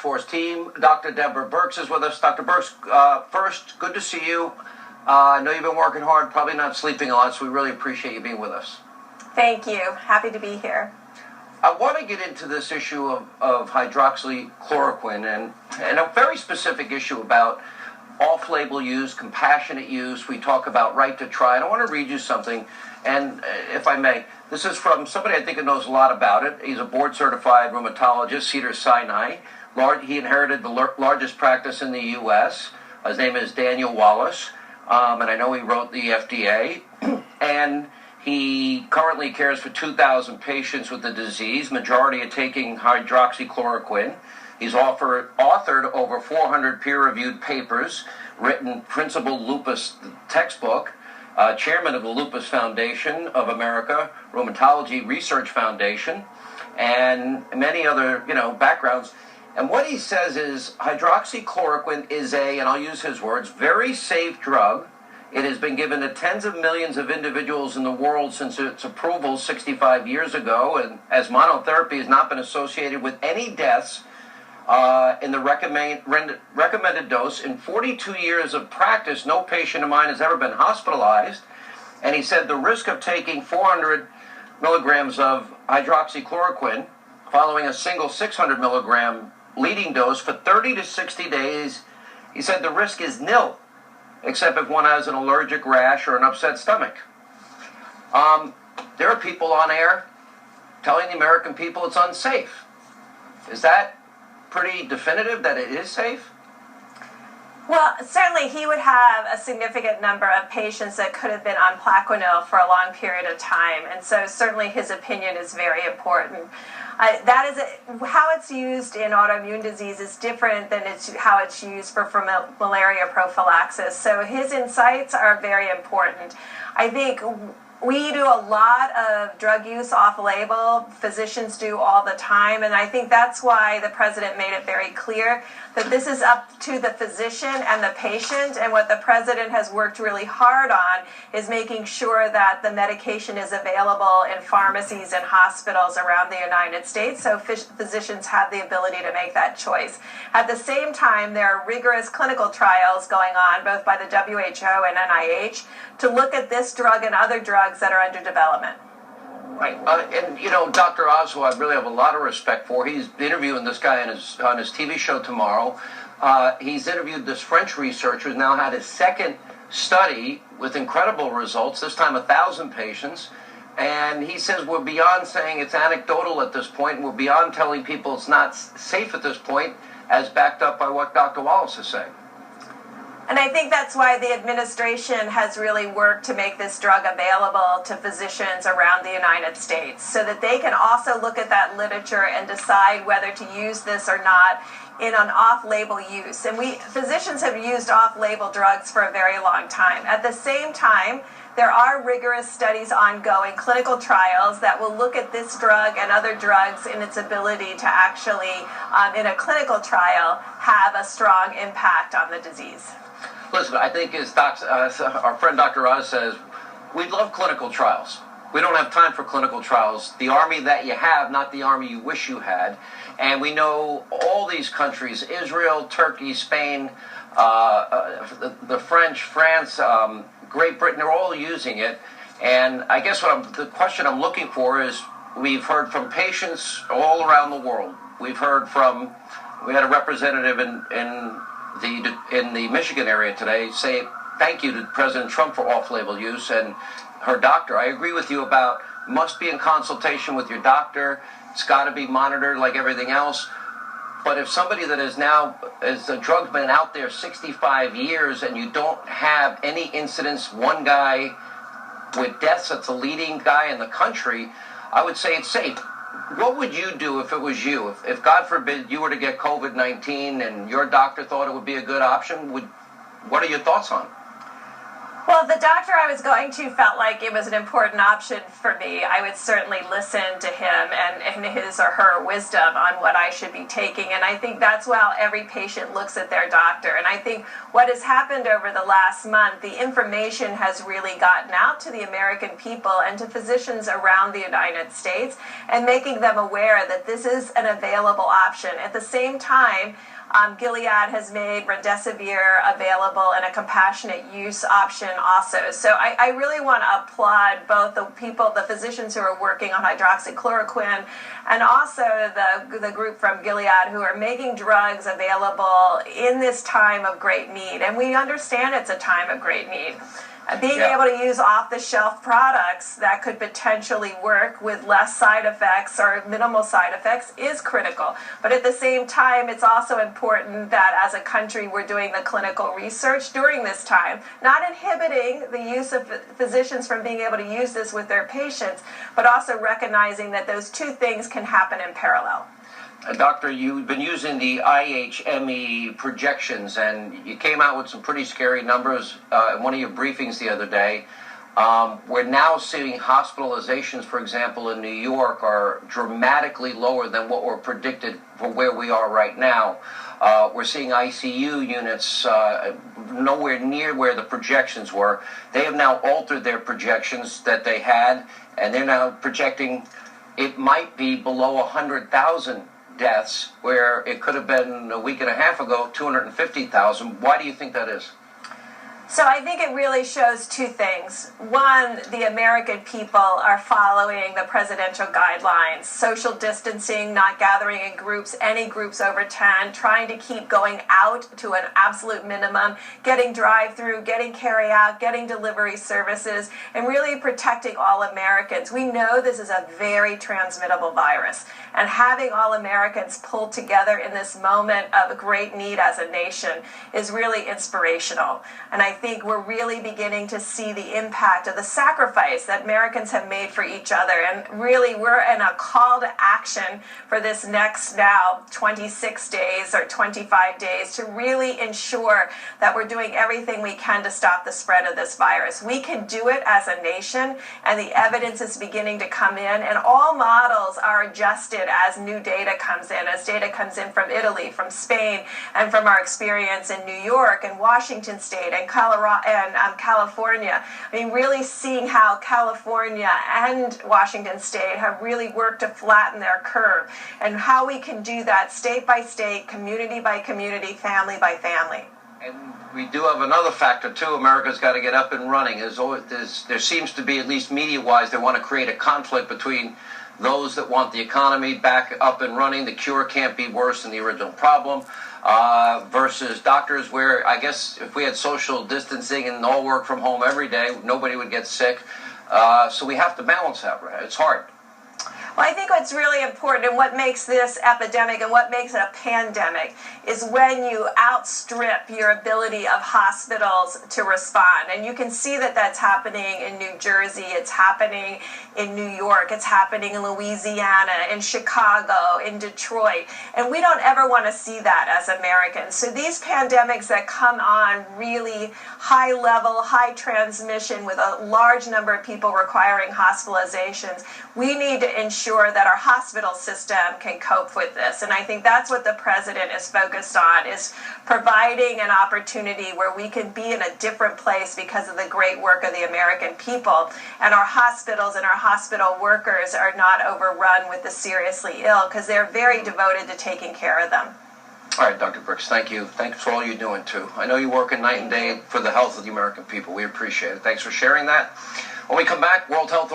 Force team. Dr. Deborah Birx is with us. Dr. Birx, first, good to see you. I know you've been working hard, probably not sleeping a lot, so we really appreciate you being with us. Thank you. Happy to be here. I want to get into this issue of hydroxychloroquine and a very specific issue about off-label use, compassionate use. We talk about right to try. And I want to read you something, and if I may, this is from somebody I think who knows a lot about it. He's a board-certified rheumatologist, Cedars-Sinai. He inherited the largest practice in the U.S. His name is Daniel Wallace, and I know he wrote the FDA. And he currently cares for 2,000 patients with the disease, majority are taking hydroxychloroquine. He's authored over 400 peer-reviewed papers, written Principal Lupus textbook, chairman of the Lupus Foundation of America, Rheumatology Research Foundation, and many other, backgrounds. And what he says is hydroxychloroquine is and I'll use his words, very safe drug. It has been given to tens of millions of individuals in the world since its approval 65 years ago, and as monotherapy has not been associated with any deaths in the recommended dose. In 42 years of practice, no patient of mine has ever been hospitalized. And he said the risk of taking 400 milligrams of hydroxychloroquine following a single 600 milligram leading dose for 30 to 60 days, he said the risk is nil, except if one has an allergic rash or an upset stomach. There are people on air telling the American people it's unsafe. Is that pretty definitive that it is safe? Well, certainly he would have a significant number of patients that could have been on Plaquenil for a long period of time, and so certainly his opinion is very important. How it's used in autoimmune disease is different than how it's used for malaria prophylaxis. So his insights are very important. I think we do a lot of drug use off-label. Physicians do all the time, and I think that's why the president made it very clear that this is up to the physician and the patient, and what the president has worked really hard on is making sure that the medication is available in pharmacies and hospitals around the United States, so physicians have the ability to make that choice. At the same time, there are rigorous clinical trials going on, both by the WHO and NIH, to look at this drug and other drugs that are under development. Right, and Dr. Oz, who I really have a lot of respect for, he's interviewing this guy on his TV show tomorrow. He's interviewed this French researcher who's now had his second study with incredible results, this time 1,000 patients. And he says we're beyond saying it's anecdotal at this point, and we're beyond telling people it's not safe at this point, as backed up by what Dr. Wallace is saying. And I think that's why the administration has really worked to make this drug available to physicians around the United States, so that they can also look at that literature and decide whether to use this or not in an off-label use. And physicians have used off-label drugs for a very long time. At the same time, there are rigorous studies ongoing, clinical trials, that will look at this drug and other drugs in its ability to actually, in a clinical trial, have a strong impact on the disease. Listen, I think as our friend Dr. Oz says, we'd love clinical trials. We don't have time for clinical trials. The army that you have, not the army you wish you had. And we know all these countries, Israel, Turkey, Spain, the French, France, Great Britain, they're all using it. And I guess the question I'm looking for is, we've heard from patients all around the world. We had a representative in the Michigan area today say thank you to President Trump for off-label use, and her doctor. I agree with you about must be in consultation with your doctor. It's got to be monitored like everything else. But if somebody that is now, as the drug's been out there 65 years and you don't have any incidents, one guy with deaths that's the leading guy in the country, I would say it's safe. What would you do if it was you? If God forbid you were to get COVID-19 and your doctor thought it would be a good option, what are your thoughts on it? Well, the doctor I was going to felt like it was an important option for me. I would certainly listen to him and his or her wisdom on what I should be taking. And I think that's how every patient looks at their doctor. And I think what has happened over the last month, the information has really gotten out to the American people and to physicians around the United States, and making them aware that this is an available option. At the same time, Gilead has made remdesivir available and a compassionate use option also. So I really want to applaud both the physicians who are working on hydroxychloroquine, and also the group from Gilead who are making drugs available in this time of great need. And we understand it's a time of great need. Being able to use off-the-shelf products that could potentially work with less side effects or minimal side effects is critical. But at the same time, it's also important that as a country we're doing the clinical research during this time, not inhibiting the use of physicians from being able to use this with their patients, but also recognizing that those two things can happen in parallel. Doctor, you've been using the IHME projections, and you came out with some pretty scary numbers in one of your briefings the other day. We're now seeing hospitalizations, for example, in New York are dramatically lower than what were predicted for where we are right now. We're seeing ICU units nowhere near where the projections were. They have now altered their projections that they had, and they're now projecting it might be below 100,000 deaths, where it could have been a week and a half ago 250,000. Why do you think that is? So I think it really shows two things. One, the American people are following the presidential guidelines, social distancing, not gathering in groups, any groups over 10, trying to keep going out to an absolute minimum, getting drive-through, getting carry-out, getting delivery services, and really protecting all Americans. We know this is a very transmittable virus, and having all Americans pulled together in this moment of great need as a nation is really inspirational. And I think we're really beginning to see the impact of the sacrifice that Americans have made for each other. And really, we're in a call to action for this next now 26 days or 25 days to really ensure that we're doing everything we can to stop the spread of this virus. We can do it as a nation, and the evidence is beginning to come in, and all models are adjusted as new data comes in, as data comes in from Italy, from Spain, and from our experience in New York and Washington State and California. I mean, really seeing how California and Washington State have really worked to flatten their curve, and how we can do that state by state, community by community, family by family. And we do have another factor, too. America's got to get up and running. There seems to be, at least media-wise, they want to create a conflict between those that want the economy back up and running, the cure can't be worse than the original problem, versus doctors where, I guess, if we had social distancing and all work from home every day, nobody would get sick. So we have to balance that, right? It's hard. Well, I think what's really important and what makes this epidemic and what makes it a pandemic is when you outstrip your ability of hospitals to respond. And you can see that that's happening in New Jersey, it's happening in New York, it's happening in Louisiana, in Chicago, in Detroit. And we don't ever want to see that as Americans. So these pandemics that come on really high level, high transmission with a large number of people requiring hospitalizations, we need to ensure that our hospital system can cope with this. And I think that's what the president is focused on, is providing an opportunity where we can be in a different place because of the great work of the American people. And our hospitals and our hospital workers are not overrun with the seriously ill, because they're very devoted to taking care of them. All right, Dr. Birx, thank you. Thanks for all you're doing, too. I know you're working night and day for the health of the American people. We appreciate it. Thanks for sharing that. When we come back, World Health